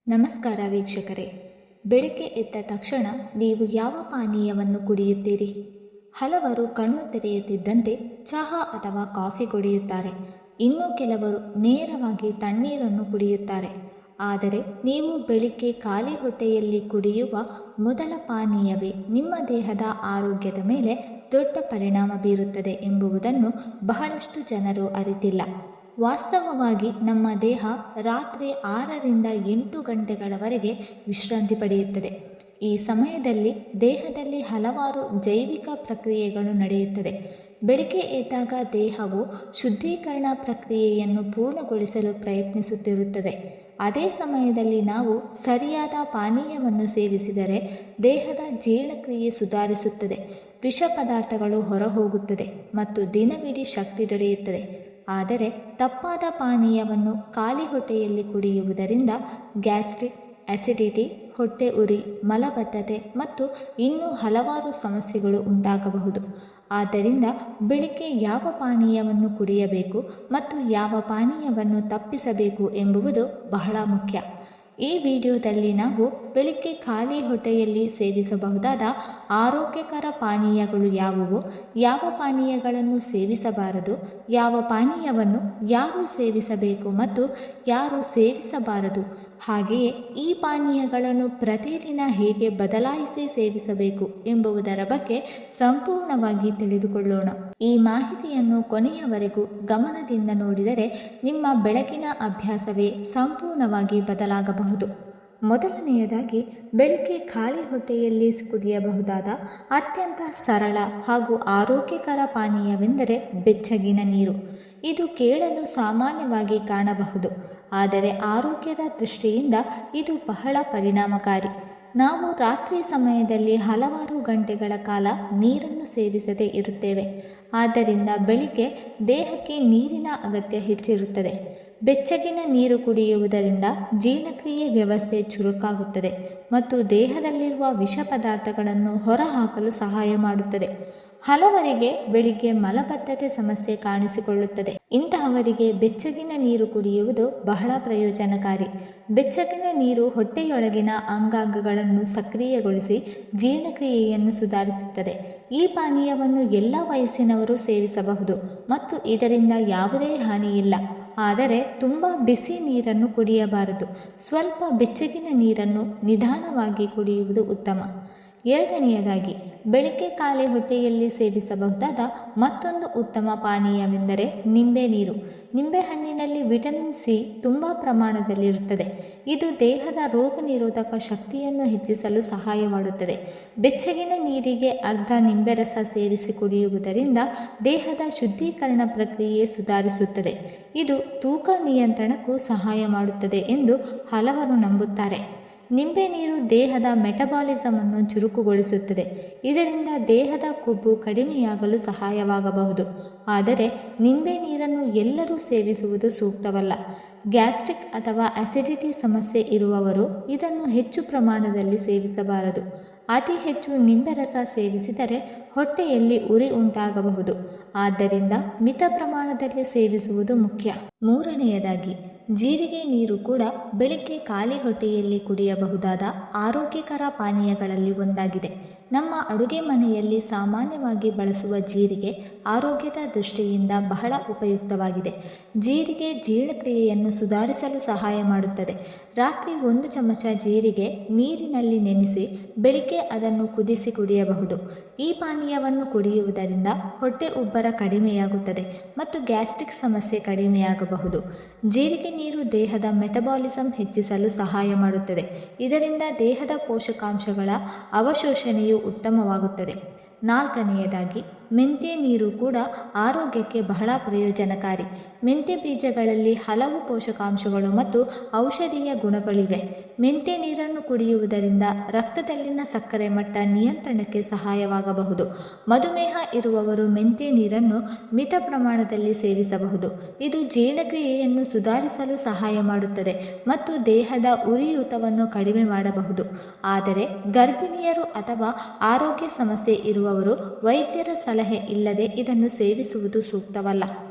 ನಮಸ್ಕಾರ ವೀಕ್ಷಕರೇ. ಬೆಳಗ್ಗೆ ಎದ್ದ ತಕ್ಷಣ ನೀವು ಯಾವ ಪಾನೀಯವನ್ನು ಕುಡಿಯುತ್ತೀರಿ? ಹಲವರು ಕಣ್ಣು ತೆರೆಯುತ್ತಿದ್ದಂತೆ ಚಹಾ ಅಥವಾ ಕಾಫಿ ಕುಡಿಯುತ್ತಾರೆ. ಇನ್ನು ಕೆಲವರು ನೇರವಾಗಿ ತಣ್ಣೀರನ್ನು ಕುಡಿಯುತ್ತಾರೆ. ಆದರೆ ನೀವು ಬೆಳಿಗ್ಗೆ ಖಾಲಿ ಹೊಟ್ಟೆಯಲ್ಲಿ ಕುಡಿಯುವ ಮೊದಲ ಪಾನೀಯವೇ ನಿಮ್ಮ ದೇಹದ ಆರೋಗ್ಯದ ಮೇಲೆ ದೊಡ್ಡ ಪರಿಣಾಮ ಬೀರುತ್ತದೆ ಎಂಬುದನ್ನು ಬಹಳಷ್ಟು ಜನರು ಅರಿತಿಲ್ಲ. ವಾಸ್ತವವಾಗಿ ನಮ್ಮ ದೇಹ ರಾತ್ರಿ 6ರಿಂದ 8 ಗಂಟೆಗಳವರೆಗೆ ವಿಶ್ರಾಂತಿ ಪಡೆಯುತ್ತದೆ. ಈ ಸಮಯದಲ್ಲಿ ದೇಹದಲ್ಲಿ ಹಲವಾರು ಜೈವಿಕ ಪ್ರಕ್ರಿಯೆಗಳು ನಡೆಯುತ್ತದೆ. ಬೆಳಗ್ಗೆ ಎದ್ದಾಗ ದೇಹವು ಶುದ್ಧೀಕರಣ ಪ್ರಕ್ರಿಯೆಯನ್ನು ಪೂರ್ಣಗೊಳಿಸಲು ಪ್ರಯತ್ನಿಸುತ್ತಿರುತ್ತದೆ. ಅದೇ ಸಮಯದಲ್ಲಿ ನಾವು ಸರಿಯಾದ ಪಾನೀಯವನ್ನು ಸೇವಿಸಿದರೆ ದೇಹದ ಜೀರ್ಣಕ್ರಿಯೆ ಸುಧಾರಿಸುತ್ತದೆ, ವಿಷ ಪದಾರ್ಥಗಳು ಹೊರಹೋಗುತ್ತದೆ ಮತ್ತು ದಿನವಿಡೀ ಶಕ್ತಿ ದೊರೆಯುತ್ತದೆ. ಆದರೆ ತಪ್ಪಾದ ಪಾನೀಯವನ್ನು ಖಾಲಿ ಹೊಟ್ಟೆಯಲ್ಲಿ ಕುಡಿಯುವುದರಿಂದ ಗ್ಯಾಸ್ಟ್ರಿಕ್, ಅಸಿಡಿಟಿ, ಹೊಟ್ಟೆ ಉರಿ, ಮಲಬದ್ಧತೆ ಮತ್ತು ಇನ್ನೂ ಹಲವಾರು ಸಮಸ್ಯೆಗಳು ಉಂಟಾಗಬಹುದು. ಆದ್ದರಿಂದ ಬೆಳಿಗ್ಗೆ ಯಾವ ಪಾನೀಯವನ್ನು ಕುಡಿಯಬೇಕು ಮತ್ತು ಯಾವ ಪಾನೀಯವನ್ನು ತಪ್ಪಿಸಬೇಕು ಎಂಬುದು ಬಹಳ ಮುಖ್ಯ. ಈ ವಿಡಿಯೋದಲ್ಲಿ ನಾವು ಬೆಳಿಗ್ಗೆ ಖಾಲಿ ಹೊಟ್ಟೆಯಲ್ಲಿ ಸೇವಿಸಬಹುದಾದ ಆರೋಗ್ಯಕರ ಪಾನೀಯಗಳು ಯಾವುವು, ಯಾವ ಪಾನೀಯಗಳನ್ನು ಸೇವಿಸಬಾರದು, ಯಾವ ಪಾನೀಯವನ್ನು ಯಾರು ಸೇವಿಸಬೇಕು ಮತ್ತು ಯಾರು ಸೇವಿಸಬಾರದು, ಹಾಗೆಯೇ ಈ ಪಾನೀಯಗಳನ್ನು ಪ್ರತಿದಿನ ಹೇಗೆ ಬದಲಾಯಿಸಿ ಸೇವಿಸಬೇಕು ಎಂಬುದರ ಬಗ್ಗೆ ಸಂಪೂರ್ಣವಾಗಿ ತಿಳಿದುಕೊಳ್ಳೋಣ. ಈ ಮಾಹಿತಿಯನ್ನು ಕೊನೆಯವರೆಗೂ ಗಮನದಿಂದ ನೋಡಿದರೆ ನಿಮ್ಮ ಬೆಳಗಿನ ಅಭ್ಯಾಸವೇ ಸಂಪೂರ್ಣವಾಗಿ ಬದಲಾಗಬಹುದು. ಮೊದಲನೆಯದಾಗಿ, ಬೆಳಿಗ್ಗೆ ಖಾಲಿ ಹೊಟ್ಟೆಯಲ್ಲಿ ಕುಡಿಯಬಹುದಾದ ಅತ್ಯಂತ ಸರಳ ಹಾಗೂ ಆರೋಗ್ಯಕರ ಪಾನೀಯವೆಂದರೆ ಬೆಚ್ಚಗಿನ ನೀರು. ಇದು ಕೇಳಲು ಸಾಮಾನ್ಯವಾಗಿ ಕಾಣಬಹುದು, ಆದರೆ ಆರೋಗ್ಯದ ದೃಷ್ಟಿಯಿಂದ ಇದು ಬಹಳ ಪರಿಣಾಮಕಾರಿ. ನಾವು ರಾತ್ರಿ ಸಮಯದಲ್ಲಿ ಹಲವಾರು ಗಂಟೆಗಳ ಕಾಲ ನೀರನ್ನು ಸೇವಿಸದೇ ಇರುತ್ತೇವೆ. ಆದ್ದರಿಂದ ಬೆಳಿಗ್ಗೆ ದೇಹಕ್ಕೆ ನೀರಿನ ಅಗತ್ಯ ಹೆಚ್ಚಿರುತ್ತದೆ. ಬೆಚ್ಚಗಿನ ನೀರು ಕುಡಿಯುವುದರಿಂದ ಜೀರ್ಣಕ್ರಿಯೆ ವ್ಯವಸ್ಥೆ ಚುರುಕಾಗುತ್ತದೆ ಮತ್ತು ದೇಹದಲ್ಲಿರುವ ವಿಷ ಪದಾರ್ಥಗಳನ್ನು ಹೊರಹಾಕಲು ಸಹಾಯ ಮಾಡುತ್ತದೆ. ಹಲವರಿಗೆ ಬೆಳಿಗ್ಗೆ ಮಲಬದ್ಧತೆ ಸಮಸ್ಯೆ ಕಾಣಿಸಿಕೊಳ್ಳುತ್ತದೆ. ಇಂತಹವರಿಗೆ ಬೆಚ್ಚಗಿನ ನೀರು ಕುಡಿಯುವುದು ಬಹಳ ಪ್ರಯೋಜನಕಾರಿ. ಬೆಚ್ಚಗಿನ ನೀರು ಹೊಟ್ಟೆಯೊಳಗಿನ ಅಂಗಾಂಗಗಳನ್ನು ಸಕ್ರಿಯಗೊಳಿಸಿ ಜೀರ್ಣಕ್ರಿಯೆಯನ್ನು ಸುಧಾರಿಸುತ್ತದೆ. ಈ ಪಾನೀಯವನ್ನು ಎಲ್ಲ ವಯಸ್ಸಿನವರು ಸೇವಿಸಬಹುದು ಮತ್ತು ಇದರಿಂದ ಯಾವುದೇ ಹಾನಿಯಿಲ್ಲ. ಆದರೆ ತುಂಬ ಬಿಸಿ ನೀರನ್ನು ಕುಡಿಯಬಾರದು. ಸ್ವಲ್ಪ ಬೆಚ್ಚಗಿನ ನೀರನ್ನು ನಿಧಾನವಾಗಿ ಕುಡಿಯುವುದು ಉತ್ತಮ. ಎರಡನೆಯದಾಗಿ, ಬೆಳಿಗ್ಗೆ ಖಾಲಿ ಹೊಟ್ಟೆಯಲ್ಲಿ ಸೇವಿಸಬಹುದಾದ ಮತ್ತೊಂದು ಉತ್ತಮ ಪಾನೀಯವೆಂದರೆ ನಿಂಬೆ ನೀರು. ನಿಂಬೆಹಣ್ಣಿನಲ್ಲಿ ವಿಟಮಿನ್ ಸಿ ತುಂಬ ಪ್ರಮಾಣದಲ್ಲಿರುತ್ತದೆ. ಇದು ದೇಹದ ರೋಗ ನಿರೋಧಕ ಶಕ್ತಿಯನ್ನು ಹೆಚ್ಚಿಸಲು ಸಹಾಯ ಮಾಡುತ್ತದೆ. ಬೆಚ್ಚಗಿನ ನೀರಿಗೆ ಅರ್ಧ ನಿಂಬೆ ರಸ ಸೇರಿಸಿ ಕುಡಿಯುವುದರಿಂದ ದೇಹದ ಶುದ್ಧೀಕರಣ ಪ್ರಕ್ರಿಯೆ ಸುಧಾರಿಸುತ್ತದೆ. ಇದು ತೂಕ ನಿಯಂತ್ರಣಕ್ಕೂ ಸಹಾಯ ಮಾಡುತ್ತದೆ ಎಂದು ಹಲವರು ನಂಬುತ್ತಾರೆ. ನಿಂಬೆ ನೀರು ದೇಹದ ಮೆಟಬಾಲಿಸಮ್ ಅನ್ನು ಚುರುಕುಗೊಳಿಸುತ್ತದೆ. ಇದರಿಂದ ದೇಹದ ಕೊಬ್ಬು ಕಡಿಮೆಯಾಗಲು ಸಹಾಯವಾಗಬಹುದು. ಆದರೆ ನಿಂಬೆ ನೀರನ್ನು ಎಲ್ಲರೂ ಸೇವಿಸುವುದು ಸೂಕ್ತವಲ್ಲ. ಗ್ಯಾಸ್ಟ್ರಿಕ್ ಅಥವಾ ಅಸಿಡಿಟಿ ಸಮಸ್ಯೆ ಇರುವವರು ಇದನ್ನು ಹೆಚ್ಚು ಪ್ರಮಾಣದಲ್ಲಿ ಸೇವಿಸಬಾರದು. ಅತಿ ಹೆಚ್ಚು ನಿಂಬೆ ರಸ ಸೇವಿಸಿದರೆ ಹೊಟ್ಟೆಯಲ್ಲಿ ಉರಿ ಉಂಟಾಗಬಹುದು. ಆದ್ದರಿಂದ ಮಿತ ಪ್ರಮಾಣದಲ್ಲಿ ಸೇವಿಸುವುದು ಮುಖ್ಯ. ಮೂರನೆಯದಾಗಿ, ಜೀರಿಗೆ ನೀರು ಕೂಡ ಬೆಳಿಗ್ಗೆ ಖಾಲಿ ಹೊಟ್ಟೆಯಲ್ಲಿ ಕುಡಿಯಬಹುದಾದ ಆರೋಗ್ಯಕರ ಪಾನೀಯಗಳಲ್ಲಿ ಒಂದಾಗಿದೆ. ನಮ್ಮ ಅಡುಗೆ ಮನೆಯಲ್ಲಿ ಸಾಮಾನ್ಯವಾಗಿ ಬಳಸುವ ಜೀರಿಗೆ ಆರೋಗ್ಯದ ದೃಷ್ಟಿಯಿಂದ ಬಹಳ ಉಪಯುಕ್ತವಾಗಿದೆ. ಜೀರಿಗೆ ಜೀರ್ಣಕ್ರಿಯೆಯನ್ನು ಸುಧಾರಿಸಲು ಸಹಾಯ ಮಾಡುತ್ತದೆ. ರಾತ್ರಿ 1 ಚಮಚ ಜೀರಿಗೆ ನೀರಿನಲ್ಲಿ ನೆನೆಸಿ ಬೆಳಿಗ್ಗೆ ಅದನ್ನು ಕುದಿಸಿ ಕುಡಿಯಬಹುದು. ಈ ಪಾನೀಯವನ್ನು ಕುಡಿಯುವುದರಿಂದ ಹೊಟ್ಟೆ ಉಬ್ಬರ ಕಡಿಮೆಯಾಗುತ್ತದೆ ಮತ್ತು ಗ್ಯಾಸ್ಟ್ರಿಕ್ ಸಮಸ್ಯೆ ಕಡಿಮೆಯಾಗಬಹುದು. ಜೀರಿಗೆ ನೀರು ದೇಹದ ಮೆಟಬಾಲಿಸಮ್ ಹೆಚ್ಚಿಸಲು ಸಹಾಯ ಮಾಡುತ್ತದೆ. ಇದರಿಂದ ದೇಹದ ಪೋಷಕಾಂಶಗಳ ಅವಶೋಷಣೆಯು ಉತ್ತಮವಾಗುತ್ತದೆ. ನಾಲ್ಕನೆಯದಾಗಿ, ಮೆಂತ್ಯ ನೀರು ಕೂಡ ಆರೋಗ್ಯಕ್ಕೆ ಬಹಳ ಪ್ರಯೋಜನಕಾರಿ. ಮೆಂತ್ಯ ಬೀಜಗಳಲ್ಲಿ ಹಲವು ಪೋಷಕಾಂಶಗಳು ಮತ್ತು ಔಷಧೀಯ ಗುಣಗಳಿವೆ. ಮೆಂತ್ಯ ನೀರನ್ನು ಕುಡಿಯುವುದರಿಂದ ರಕ್ತದಲ್ಲಿನ ಸಕ್ಕರೆ ಮಟ್ಟ ನಿಯಂತ್ರಣಕ್ಕೆ ಸಹಾಯವಾಗಬಹುದು. ಮಧುಮೇಹ ಇರುವವರು ಮೆಂತ್ಯ ನೀರನ್ನು ಮಿತ ಪ್ರಮಾಣದಲ್ಲಿ ಸೇವಿಸಬಹುದು. ಇದು ಜೀರ್ಣಕ್ರಿಯೆಯನ್ನು ಸುಧಾರಿಸಲು ಸಹಾಯ ಮಾಡುತ್ತದೆ ಮತ್ತು ದೇಹದ ಉರಿಯೂತವನ್ನು ಕಡಿಮೆ ಮಾಡಬಹುದು. ಆದರೆ ಗರ್ಭಿಣಿಯರು ಅಥವಾ ಆರೋಗ್ಯ ಸಮಸ್ಯೆ ಇರುವವರು ವೈದ್ಯರ ಸಲಹೆ ಇಲ್ಲದೆ ಇದನ್ನು ಸೇವಿಸುವುದು ಸೂಕ್ತವಲ್ಲ.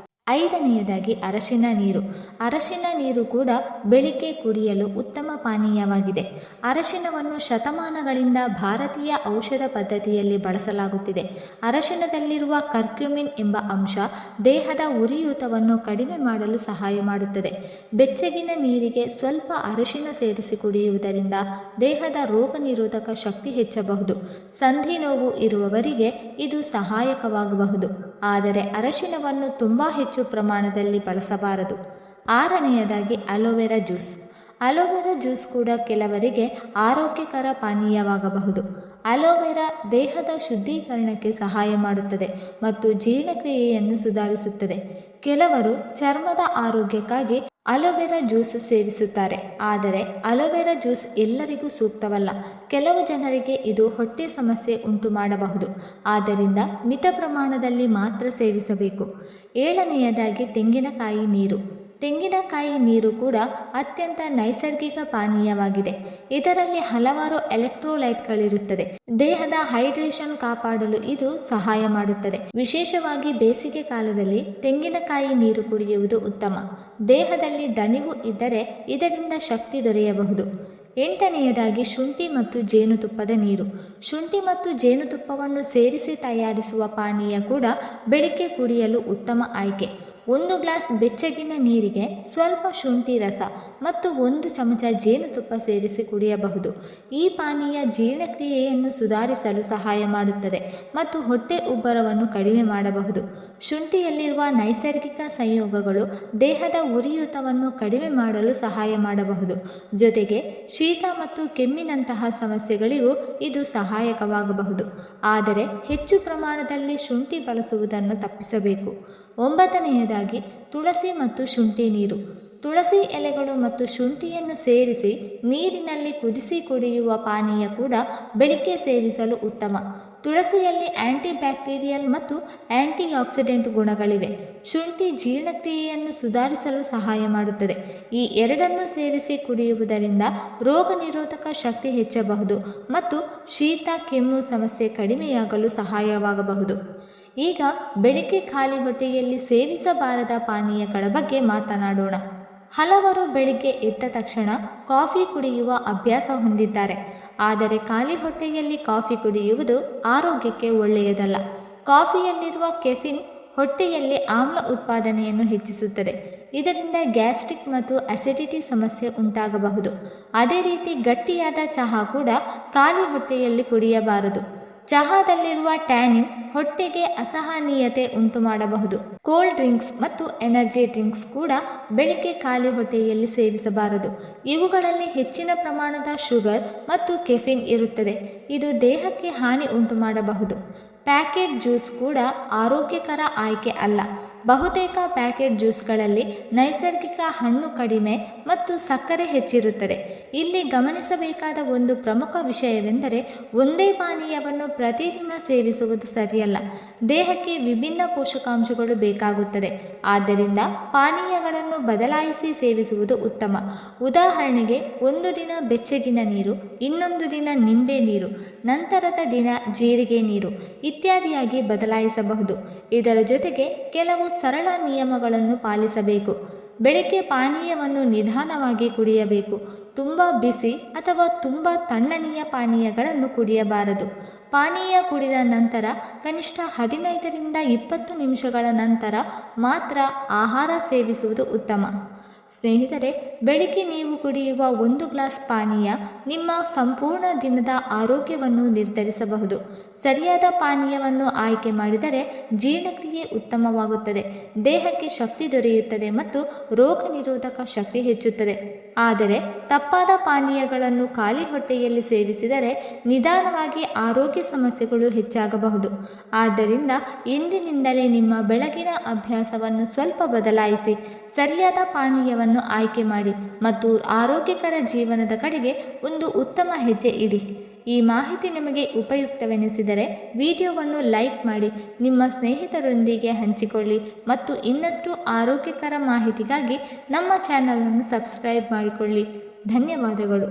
ಐದನೆಯದಾಗಿ ಅರಶಿನ ನೀರು. ಅರಶಿನ ನೀರು ಕೂಡ ಬೆಳಿಗ್ಗೆ ಕುಡಿಯಲು ಉತ್ತಮ ಪಾನೀಯವಾಗಿದೆ. ಅರಶಿನವನ್ನು ಶತಮಾನಗಳಿಂದ ಭಾರತೀಯ ಔಷಧ ಪದ್ಧತಿಯಲ್ಲಿ ಬಳಸಲಾಗುತ್ತಿದೆ. ಅರಶಿನದಲ್ಲಿರುವ ಕರ್ಕ್ಯುಮಿನ್ ಎಂಬ ಅಂಶ ದೇಹದ ಉರಿಯೂತವನ್ನು ಕಡಿಮೆ ಮಾಡಲು ಸಹಾಯ ಮಾಡುತ್ತದೆ. ಬೆಚ್ಚಗಿನ ನೀರಿಗೆ ಸ್ವಲ್ಪ ಅರಶಿನ ಸೇರಿಸಿ ಕುಡಿಯುವುದರಿಂದ ದೇಹದ ರೋಗ ನಿರೋಧಕ ಶಕ್ತಿ ಹೆಚ್ಚಬಹುದು. ಸಂಧಿ ನೋವು ಇರುವವರಿಗೆ ಇದು ಸಹಾಯಕವಾಗಬಹುದು. ಆದರೆ ಅರಶಿನವನ್ನು ತುಂಬ ಹೆಚ್ಚು ಪ್ರಮಾಣದಲ್ಲಿ ಬಳಸಬಾರದು. ಆರನೆಯದಾಗಿ ಅಲೋವೆರಾ ಜ್ಯೂಸ್. ಅಲೋವೆರಾ ಜ್ಯೂಸ್ ಕೂಡ ಕೆಲವರಿಗೆ ಆರೋಗ್ಯಕರ ಪಾನೀಯವಾಗಬಹುದು. ಅಲೋವೆರಾ ದೇಹದ ಶುದ್ಧೀಕರಣಕ್ಕೆ ಸಹಾಯ ಮಾಡುತ್ತದೆ ಮತ್ತು ಜೀರ್ಣಕ್ರಿಯೆಯನ್ನು ಸುಧಾರಿಸುತ್ತದೆ. ಕೆಲವರು ಚರ್ಮದ ಆರೋಗ್ಯಕ್ಕಾಗಿ ಅಲೋವೆರಾ ಜ್ಯೂಸ್ ಸೇವಿಸುತ್ತಾರೆ. ಆದರೆ ಅಲೋವೆರಾ ಜ್ಯೂಸ್ ಎಲ್ಲರಿಗೂ ಸೂಕ್ತವಲ್ಲ. ಕೆಲವು ಜನರಿಗೆ ಇದು ಹೊಟ್ಟೆ ಸಮಸ್ಯೆ ಉಂಟು ಮಾಡಬಹುದು. ಆದ್ದರಿಂದ ಮಿತ ಪ್ರಮಾಣದಲ್ಲಿ ಮಾತ್ರ ಸೇವಿಸಬೇಕು. ಏಳನೆಯದಾಗಿ ತೆಂಗಿನಕಾಯಿ ನೀರು. ತೆಂಗಿನಕಾಯಿ ನೀರು ಕೂಡ ಅತ್ಯಂತ ನೈಸರ್ಗಿಕ ಪಾನೀಯವಾಗಿದೆ. ಇದರಲ್ಲಿ ಹಲವಾರು ಎಲೆಕ್ಟ್ರೋಲೈಟ್ಗಳಿರುತ್ತದೆ. ದೇಹದ ಹೈಡ್ರೇಷನ್ ಕಾಪಾಡಲು ಇದು ಸಹಾಯ ಮಾಡುತ್ತದೆ. ವಿಶೇಷವಾಗಿ ಬೇಸಿಗೆ ಕಾಲದಲ್ಲಿ ತೆಂಗಿನಕಾಯಿ ನೀರು ಕುಡಿಯುವುದು ಉತ್ತಮ. ದೇಹದಲ್ಲಿ ದಣಿವು ಇದ್ದರೆ ಇದರಿಂದ ಶಕ್ತಿ ದೊರೆಯಬಹುದು. ಎಂಟನೆಯದಾಗಿ ಶುಂಠಿ ಮತ್ತು ಜೇನುತುಪ್ಪದ ನೀರು. ಶುಂಠಿ ಮತ್ತು ಜೇನುತುಪ್ಪವನ್ನು ಸೇರಿಸಿ ತಯಾರಿಸುವ ಪಾನೀಯ ಕೂಡ ಬೆಳಿಗ್ಗೆ ಕುಡಿಯಲು ಉತ್ತಮ ಆಯ್ಕೆ. 1 ಗ್ಲಾಸ್ ಬೆಚ್ಚಗಿನ ನೀರಿಗೆ ಸ್ವಲ್ಪ ಶುಂಠಿ ರಸ ಮತ್ತು 1 ಚಮಚ ಜೇನುತುಪ್ಪ ಸೇರಿಸಿ ಕುಡಿಯಬಹುದು. ಈ ಪಾನೀಯ ಜೀರ್ಣಕ್ರಿಯೆಯನ್ನು ಸುಧಾರಿಸಲು ಸಹಾಯ ಮಾಡುತ್ತದೆ ಮತ್ತು ಹೊಟ್ಟೆ ಉಬ್ಬರವನ್ನು ಕಡಿಮೆ ಮಾಡಬಹುದು. ಶುಂಠಿಯಲ್ಲಿರುವ ನೈಸರ್ಗಿಕ ಸಂಯೋಗಗಳು ದೇಹದ ಉರಿಯೂತವನ್ನು ಕಡಿಮೆ ಮಾಡಲು ಸಹಾಯ ಮಾಡಬಹುದು. ಜೊತೆಗೆ ಶೀತ ಮತ್ತು ಕೆಮ್ಮಿನಂತಹ ಸಮಸ್ಯೆಗಳಿಗೂ ಇದು ಸಹಾಯಕವಾಗಬಹುದು. ಆದರೆ ಹೆಚ್ಚು ಪ್ರಮಾಣದಲ್ಲಿ ಶುಂಠಿ ಬಳಸುವುದನ್ನು ತಪ್ಪಿಸಬೇಕು. 9ನೆಯದಾಗಿ ತುಳಸಿ ಮತ್ತು ಶುಂಠಿ ನೀರು. ತುಳಸಿ ಎಲೆಗಳು ಮತ್ತು ಶುಂಠಿಯನ್ನು ಸೇರಿಸಿ ನೀರಿನಲ್ಲಿ ಕುದಿಸಿ ಕುಡಿಯುವ ಪಾನೀಯ ಕೂಡ ಬೆಳಿಗ್ಗೆ ಸೇವಿಸಲು ಉತ್ತಮ. ತುಳಸಿಯಲ್ಲಿ ಆಂಟಿಬ್ಯಾಕ್ಟೀರಿಯಲ್ ಮತ್ತು ಆಂಟಿಆಕ್ಸಿಡೆಂಟ್ ಗುಣಗಳಿವೆ. ಶುಂಠಿ ಜೀರ್ಣಕ್ರಿಯೆಯನ್ನು ಸುಧಾರಿಸಲು ಸಹಾಯ ಮಾಡುತ್ತದೆ. ಈ ಎರಡನ್ನೂ ಸೇರಿಸಿ ಕುಡಿಯುವುದರಿಂದ ರೋಗ ನಿರೋಧಕ ಶಕ್ತಿ ಹೆಚ್ಚಬಹುದು ಮತ್ತು ಶೀತ ಕೆಮ್ಮು ಸಮಸ್ಯೆ ಕಡಿಮೆಯಾಗಲು ಸಹಾಯವಾಗಬಹುದು. ಈಗ ಬೆಳಿಗ್ಗೆ ಖಾಲಿ ಹೊಟ್ಟೆಯಲ್ಲಿ ಸೇವಿಸಬಾರದ ಪಾನೀಯಗಳ ಬಗ್ಗೆ ಮಾತನಾಡೋಣ. ಹಲವರು ಬೆಳಿಗ್ಗೆ ಎದ್ದ ತಕ್ಷಣ ಕಾಫಿ ಕುಡಿಯುವ ಅಭ್ಯಾಸ ಹೊಂದಿದ್ದಾರೆ. ಆದರೆ ಖಾಲಿ ಹೊಟ್ಟೆಯಲ್ಲಿ ಕಾಫಿ ಕುಡಿಯುವುದು ಆರೋಗ್ಯಕ್ಕೆ ಒಳ್ಳೆಯದಲ್ಲ. ಕಾಫಿಯಲ್ಲಿರುವ ಕೆಫಿನ್ ಹೊಟ್ಟೆಯಲ್ಲಿ ಆಮ್ಲ ಉತ್ಪಾದನೆಯನ್ನು ಹೆಚ್ಚಿಸುತ್ತದೆ. ಇದರಿಂದ ಗ್ಯಾಸ್ಟ್ರಿಕ್ ಮತ್ತು ಅಸಿಡಿಟಿ ಸಮಸ್ಯೆ ಉಂಟಾಗಬಹುದು. ಅದೇ ರೀತಿ ಗಟ್ಟಿಯಾದ ಚಹಾ ಕೂಡ ಖಾಲಿ ಹೊಟ್ಟೆಯಲ್ಲಿ ಕುಡಿಯಬಾರದು. ಚಹಾದಲ್ಲಿರುವ ಟ್ಯಾನಿನ್ ಹೊಟ್ಟೆಗೆ ಅಸಹನೀಯತೆ ಉಂಟು ಮಾಡಬಹುದು. ಕೋಲ್ಡ್ ಡ್ರಿಂಕ್ಸ್ ಮತ್ತು ಎನರ್ಜಿ ಡ್ರಿಂಕ್ಸ್ ಕೂಡ ಬೆಳಿಗ್ಗೆ ಖಾಲಿ ಹೊಟ್ಟೆಯಲ್ಲಿ ಸೇವಿಸಬಾರದು. ಇವುಗಳಲ್ಲಿ ಹೆಚ್ಚಿನ ಪ್ರಮಾಣದ ಶುಗರ್ ಮತ್ತು ಕೆಫಿನ್ ಇರುತ್ತದೆ. ಇದು ದೇಹಕ್ಕೆ ಹಾನಿ ಉಂಟು ಮಾಡಬಹುದು. ಪ್ಯಾಕೆಟ್ ಜ್ಯೂಸ್ ಕೂಡ ಆರೋಗ್ಯಕರ ಆಯ್ಕೆ ಅಲ್ಲ. ಬಹುತೇಕ ಪ್ಯಾಕೆಟ್ ಜ್ಯೂಸ್ಗಳಲ್ಲಿ ನೈಸರ್ಗಿಕ ಹಣ್ಣು ಕಡಿಮೆ ಮತ್ತು ಸಕ್ಕರೆ ಹೆಚ್ಚಿರುತ್ತದೆ. ಇಲ್ಲಿ ಗಮನಿಸಬೇಕಾದ ಒಂದು ಪ್ರಮುಖ ವಿಷಯವೆಂದರೆ ಒಂದೇ ಪಾನೀಯವನ್ನು ಪ್ರತಿದಿನ ಸೇವಿಸುವುದು ಸರಿಯಲ್ಲ. ದೇಹಕ್ಕೆ ವಿಭಿನ್ನ ಪೋಷಕಾಂಶಗಳು ಬೇಕಾಗುತ್ತದೆ. ಆದ್ದರಿಂದ ಪಾನೀಯಗಳನ್ನು ಬದಲಾಯಿಸಿ ಸೇವಿಸುವುದು ಉತ್ತಮ. ಉದಾಹರಣೆಗೆ, ಒಂದು ದಿನ ಬೆಚ್ಚಗಿನ ನೀರು, ಇನ್ನೊಂದು ದಿನ ನಿಂಬೆ ನೀರು, ನಂತರದ ದಿನ ಜೀರಿಗೆ ನೀರು ಇತ್ಯಾದಿಯಾಗಿ ಬದಲಾಯಿಸಬಹುದು. ಇದರ ಜೊತೆಗೆ ಕೆಲವು ಸರಳ ನಿಯಮಗಳನ್ನು ಪಾಲಿಸಬೇಕು. ಬೆಳಗ್ಗೆ ಪಾನೀಯವನ್ನು ನಿಧಾನವಾಗಿ ಕುಡಿಯಬೇಕು. ತುಂಬ ಬಿಸಿ ಅಥವಾ ತುಂಬ ತಣ್ಣನೆಯ ಪಾನೀಯಗಳನ್ನು ಕುಡಿಯಬಾರದು. ಪಾನೀಯ ಕುಡಿದ ನಂತರ ಕನಿಷ್ಠ 15ರಿಂದ 20 ನಿಮಿಷಗಳ ನಂತರ ಮಾತ್ರ ಆಹಾರ ಸೇವಿಸುವುದು ಉತ್ತಮ. ಸ್ನೇಹಿತರೆ, ಬೆಳಿಗ್ಗೆ ನೀವು ಕುಡಿಯುವ 1 ಗ್ಲಾಸ್ ಪಾನೀಯ ನಿಮ್ಮ ಸಂಪೂರ್ಣ ದಿನದ ಆರೋಗ್ಯವನ್ನು ನಿರ್ಧರಿಸಬಹುದು. ಸರಿಯಾದ ಪಾನೀಯವನ್ನು ಆಯ್ಕೆ ಮಾಡಿದರೆ ಜೀರ್ಣಕ್ರಿಯೆ ಉತ್ತಮವಾಗುತ್ತದೆ, ದೇಹಕ್ಕೆ ಶಕ್ತಿ ದೊರೆಯುತ್ತದೆ ಮತ್ತು ರೋಗ ನಿರೋಧಕ ಶಕ್ತಿ ಹೆಚ್ಚುತ್ತದೆ. ಆದರೆ ತಪ್ಪಾದ ಪಾನೀಯಗಳನ್ನು ಖಾಲಿ ಹೊಟ್ಟೆಯಲ್ಲಿ ಸೇವಿಸಿದರೆ ನಿಧಾನವಾಗಿ ಆರೋಗ್ಯ ಸಮಸ್ಯೆಗಳು ಹೆಚ್ಚಾಗಬಹುದು. ಆದ್ದರಿಂದ ಇಂದಿನಿಂದಲೇ ನಿಮ್ಮ ಬೆಳಗಿನ ಅಭ್ಯಾಸವನ್ನು ಸ್ವಲ್ಪ ಬದಲಾಯಿಸಿ, ಸರಿಯಾದ ಪಾನೀಯವನ್ನು ಆಯ್ಕೆ ಮಾಡಿ ಮತ್ತು ಆರೋಗ್ಯಕರ ಜೀವನದ ಕಡೆಗೆ ಒಂದು ಉತ್ತಮ ಹೆಜ್ಜೆ ಇಡಿ. ಈ ಮಾಹಿತಿ ನಿಮಗೆ ಉಪಯುಕ್ತವೆನಿಸಿದರೆ ವಿಡಿಯೋವನ್ನು ಲೈಕ್ ಮಾಡಿ, ನಿಮ್ಮ ಸ್ನೇಹಿತರೊಂದಿಗೆ ಹಂಚಿಕೊಳ್ಳಿ ಮತ್ತು ಇನ್ನಷ್ಟು ಆರೋಗ್ಯಕರ ಮಾಹಿತಿಗಾಗಿ ನಮ್ಮ ಚಾನಲನ್ನು ಸಬ್ಸ್ಕ್ರೈಬ್ ಮಾಡಿಕೊಳ್ಳಿ. ಧನ್ಯವಾದಗಳು.